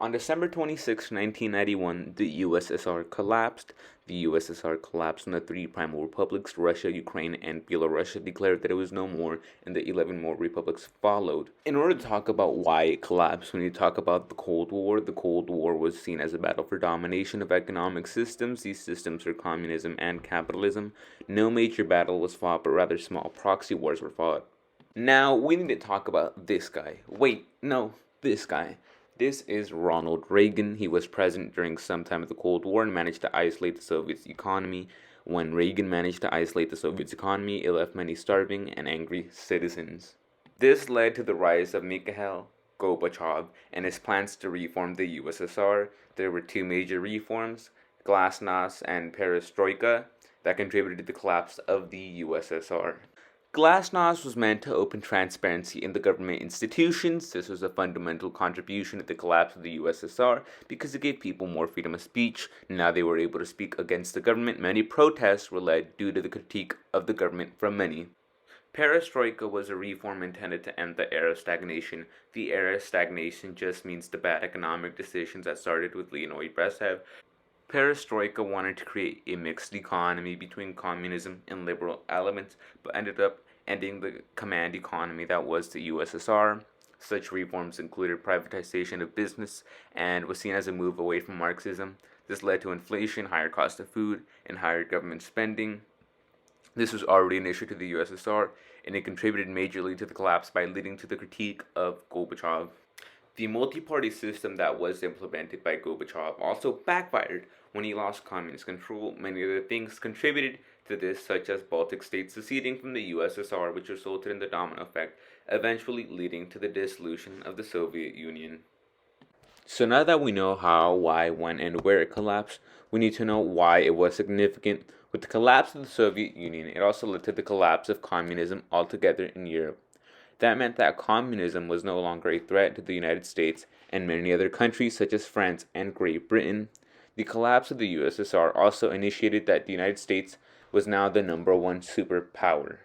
On December 26, 1991, the USSR collapsed. The USSR collapsed when the three primal republics, Russia, Ukraine, and Belarus, declared that it was no more, and the 11 more republics followed. In order to talk about why it collapsed, we need to talk about the Cold War. The Cold War was seen as a battle for domination of economic systems. These systems are communism and capitalism. No major battle was fought, but rather small proxy wars were fought. Now, we need to talk about this guy. Wait, no, this guy. This is Ronald Reagan. He was president during some time of the Cold War and managed to isolate the Soviet economy. When Reagan managed to isolate the Soviet economy, it left many starving and angry citizens. This led to the rise of Mikhail Gorbachev and his plans to reform the USSR. There were two major reforms, Glasnost and Perestroika, that contributed to the collapse of the USSR. Glasnost was meant to open transparency in the government institutions. This was a fundamental contribution to the collapse of the USSR because it gave people more freedom of speech. Now they were able to speak against the government. Many protests were led due to the critique of the government from many. Perestroika was a reform intended to end the era of stagnation. The era of stagnation just means the bad economic decisions that started with Leonid Brezhnev. Perestroika wanted to create a mixed economy between communism and liberal elements, but ended up ending the command economy that was the USSR. Such reforms included privatization of business and was seen as a move away from Marxism. This led to inflation, higher cost of food, and higher government spending. This was already an issue to the USSR, and it contributed majorly to the collapse by leading to the critique of Gorbachev. The multi-party system that was implemented by Gorbachev also backfired when he lost communist control. Many other things contributed to this, such as Baltic states seceding from the USSR, which resulted in the domino effect, eventually leading to the dissolution of the Soviet Union. So now that we know how, why, when, and where it collapsed, we need to know why it was significant. With the collapse of the Soviet Union, it also led to the collapse of communism altogether in Europe. That meant that communism was no longer a threat to the United States and many other countries such as France and Great Britain. The collapse of the USSR also initiated that the United States was now the number one superpower.